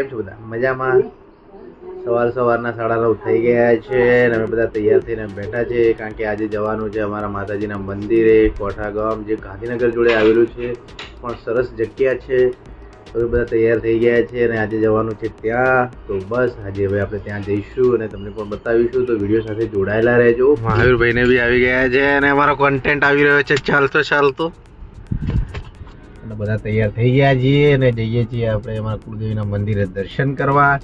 કેમ છો બધા? મજામાં? સવારના 9:30 થઈ ગયા છે અને અમે બધા તૈયાર થઈને બેઠા છે, કારણ કે આજે જવાનું છે અમારા માતાજીના મંદિરે, કોઠા ગામ, જે ગાંધીનગર જોડે આવેલું છે, પણ સરસ જગ્યા છે. હવે બધા તૈયાર થઈ ગયા છે અને આજે જવાનું છે ત્યાં. તો બસ આજે હવે આપણે ત્યાં જઈશું અને તમને પણ બતાવીશું, તો વિડીયો સાથે જોડાયેલા રહેજો. મહાવીરભાઈને બી આવી ગયા છે અને અમારો કોન્ટેન્ટ આવી રહ્યો છે ચાલતો. અને બધા તૈયાર થઈ ગયા છીએ અને જઈએ છીએ આપણે અમારા કુળદેવીના મંદિરે દર્શન કરવા.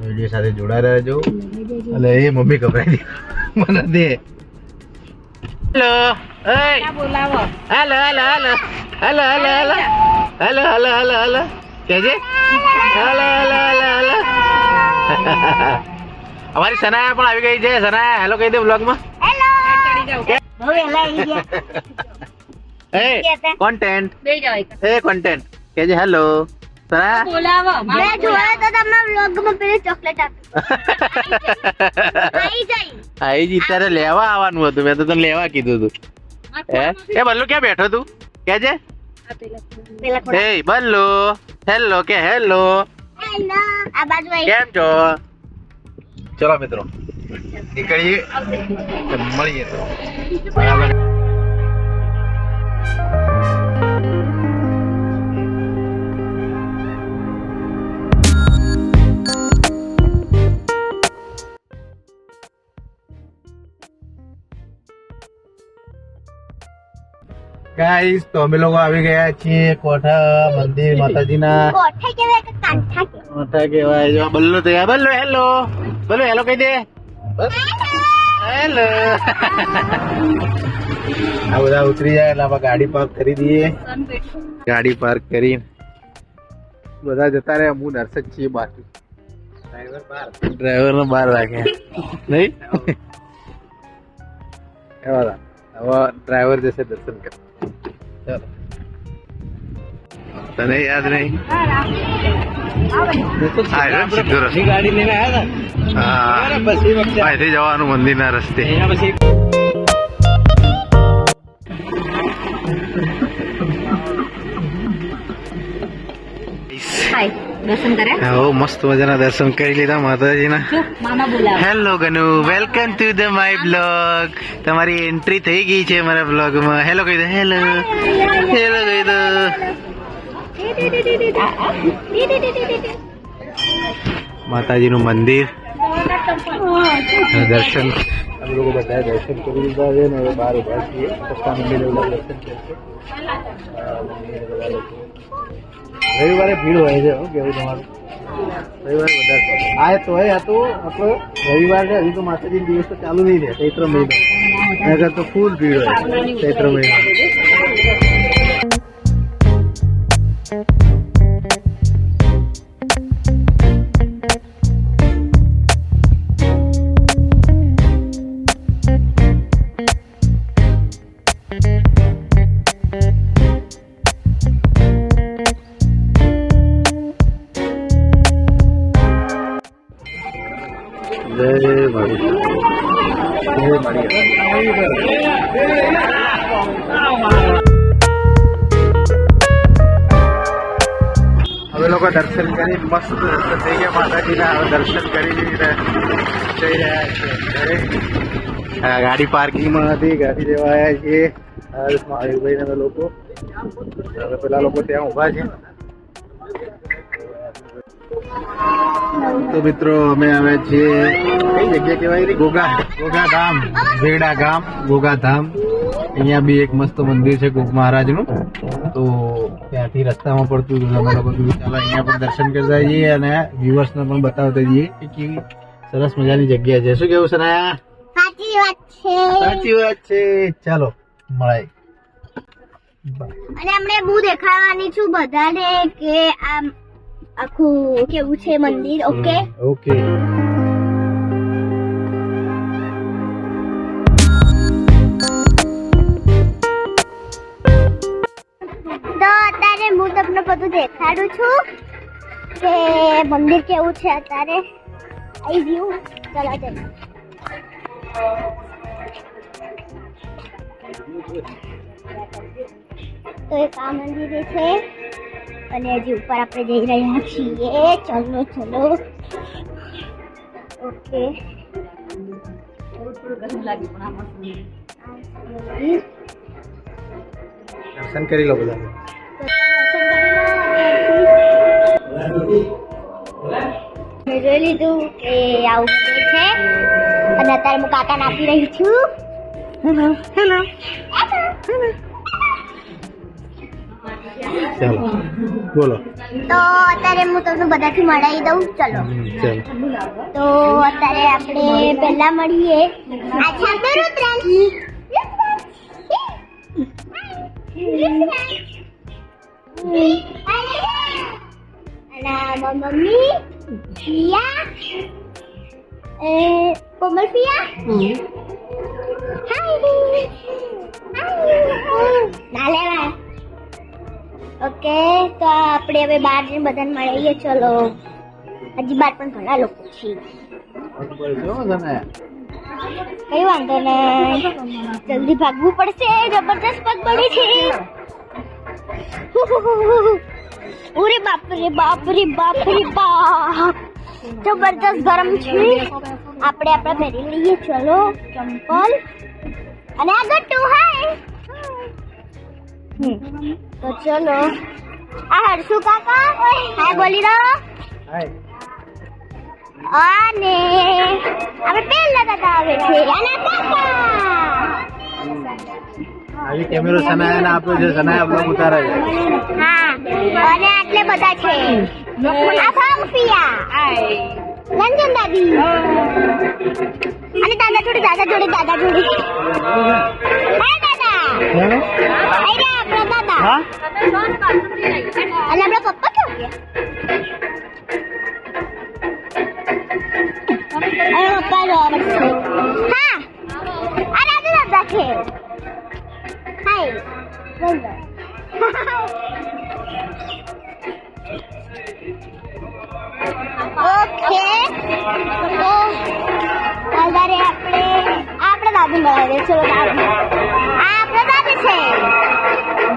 વિડીયો સાથે જોડાયેલા રહેજો. એટલે એ મમ્મી ગભરાઈ મને દે. હેલો બોલાવો. Hello hello hello hello hello hello hello hello hello hello કેજે હેલો હેલો હેલો હેલો. અમારી સનાયા પણ આવી ગઈ છે. સનાયા હેલો કહી દે બ્લોગમાં. હેલો એ કોન્ટેન્ટ એ કોન્ટેન્ટ કેજે હેલો. સનાયા બોલાવો. મેં જોયા તો તમને વ્લોગમાં પેલી ચોકલેટ આપી. આઈ જી તારે લેવા આવવાનું હતું. મેં તો તને લેવા કીધું હતું. એ બલ્લુ ક્યાં બેઠો તું? કેજે એ બલ્લુ હેલો કે હેલો. આ બાજુ કેમ છો? ચલો મિત્રો નીકળીએ, મળીએ તો બરાબર. ગાઈસ તો અમે લોકો આવી ગયા છીએ કોઠા મંદિર માતાજીના. કોઠા કેવાય કે કાંઠા કેવાય? કોઠા કહેવાય. જો બલ્લુ તો બલ્લુ હેલો. બલ્લુ હેલો કહી દે. હેલો. આ બધા ઉતરી જાય એટલે આપણે ગાડી પાર્ક કરી દઈએ. ગાડી પાર્ક કરી બધા જતા રહે. હું નર્સ જ છીએ બાકી. ડ્રાઈવર નો બહાર રાખે નહીં. હવે ડ્રાઈવર જશે દર્શન કરવા. ચાલો. તને યાદ નહીં? ગાડી લઈને આવ્યા હતા. અહીંથી જવાનું મંદિરના રસ્તે. દર્શન કર્યા? મસ્ત મજાના દર્શન કરી લીધા માતાજીના. મામા બોલાવો. Hello Ganu, welcome to the my blog. તમારી એન્ટ્રી થઈ ગઈ છે મારા બ્લોગમાં. હેલો કહી દો. હેલો હેલો કહી દો. માતાજીનું મંદિર દર્શન અમે લોકો બધા દર્શન કરી લીધા છે ને હવે બહાર ઉભા છીએ. પપ્પા મંદિરે દર્શન કરશે. રવિવારે ભીડ હોય છે. કેવું તમારું? રવિવારે વધારે આ તો મતલબ રવિવાર છે. હજી તો માતાજી દિવસ તો ચાલુ નહીં રહે. ચૈત્ર મહિનો નગર તો ફૂલ ભીડ હોય ચૈત્ર મહિનો. હવે લોકો દર્શન કરી મસ્ત દર્શન થઈ ગયા માતાજીના. હવે દર્શન કરી જઈ રહ્યા છે ઘરે. ગાડી પાર્કિંગમાં હતી. ગાડી લેવા આવ્યા છીએ મહાવીરભાઈ અમે લોકો. હવે પેલા લોકો ત્યાં ઉભા છે. તો મિત્રો અમે આવ્યા છીએ કઈ જગ્યા કહેવાય? ગોગાધામ, વેડા ગામ ગોગાધામ. અહીંયા બી એક મસ્ત મંદિર છે ગોગ મહારાજનું. તો ત્યાંથી રસ્તામાં પડતું હતું. અમે લોકો ચાલો અહીંયા પણ દર્શન કરતા જઈએ અને વ્યુઅર્સને પણ બતાવતા જઈએ કે કેવી સરસ મજાની જગ્યા છે. શું કેવું સનાયા? સાચી વાત છે. સાચી વાત છે. ચાલો મળાય. અને હમણે હું દેખાડવાની છું બધાને કે આમ આખું કેવું છે મંદિર. Okay okay. તો અત્યારે હું તમને બધું દેખાડું છું કે મંદિર કેવું છે. અત્યારે આવી ગયું. ચલો જઈએ. તો એક આ મંદિર છે. અને હજી ઉપર આપણે જઈ રહ્યા છીએ. ચલો ચલો. ઓકે. દર્શન કરી લો બધા. મેં જોઈ લીધું કે આવું મંદિર છે અને અત્યારે હું કાકાને આપી રહી છું. હેલો હેલો ચાલો બોલો. તો અત્યારે હું તમને બધાથી મળાવી દઉં. ચલો. ચાલો. તો અત્યારે આપણે પહેલા મળીએ. અચ્છા તો રુદ્રાંશ. અને મમ્મી પિયા કોમલ પિયા ના લેવા. ઓકે તો આપણે હવે બહાર જઈને બધાને મળીએ. ચલો. હજી બહાર પણ ઘણા લોકો છે. કઈ વાંધો નહીં, જલ્દી ભાગવું પડશે. જબરદસ્ત પગ પડી છે. ઓરે બાપ રે બાપ રે બાપ રે બાપ, જબરદસ્ત ગરમ છે. આપણે આપણા પહેરી લઈએ. ચલો ચંપલ અને આ ગટ્ટુ. હાય. તો ચલો. આ હર્ષુ કાકા હાય બોલી દો. અને આપણે પહેલા દાદા આવે છે. અને કાકા આવી કેમેરો સનાયાને આપ્યો છે. સનાયા બ્લોગ ઉતારે છે. હા. અને આટલે બધા છે. આ ફંફિયા રંજન દાદી અને દાદા જોડે હાય દાદા આઈ રહ્યા આપણા દાદા. અને આપણા પપ્પા ક્યાં ગયા? અરે પપ્પા લો હા. આ દાદા છે. હાય બોલો. ઓકે તો અત્યારે આપણે દાદી મળાવીએ. ચલો દાદી. આ આપણા દાદી છે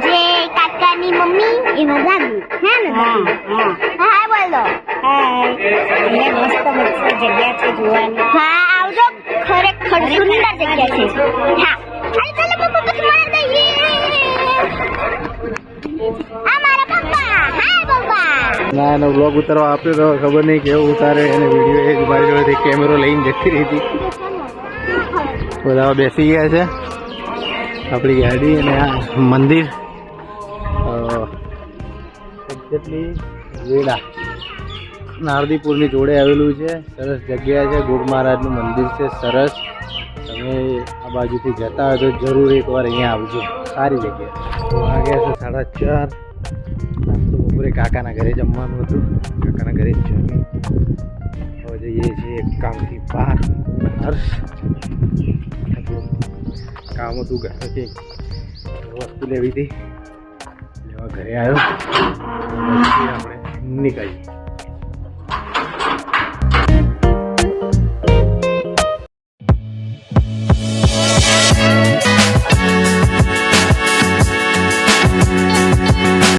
જે કાકાની મમ્મી એમાં દાદી. હે ને? હા બોલ દો. જગ્યા છે જોવાની. હા આવજો. ખરેખર સુંદર જગ્યા છે. હા અરે ચાલો પપ્પા મળવા દઈએ. આ મારા પપ્પા. હાય પપ્પા. ના એનો બ્લોગ ઉતારવા આપ્યો તો ખબર નહીં કેવું ઉતારે. એને વિડીયો એ મારી જોડેથી કેમેરો લઈને જતી રહી હતી. બધા બેસી ગયા છે. આપણી ગાડી અને આ મંદિર જેટલી વેડા નારદીપુરની જોડે આવેલું છે. સરસ જગ્યા છે. ગુરુ મહારાજનું મંદિર છે. સરસ. તમે આ બાજુથી જતા હોય તો જરૂર એકવાર અહીંયા આવજો. સારી જગ્યા. વાગ્યા છે 4:30. તો બપોરે કાકાના ઘરે જમવાનું હતું. કાકાના ઘરે જ જમી. હવે જઈએ છીએ કામથી બહાર. હર્ષ કામ હતું ઘરેથી વસ્તુ લેવી હતી. લેવા ઘરે આવ્યો. પછી આપણે નીકળીએ.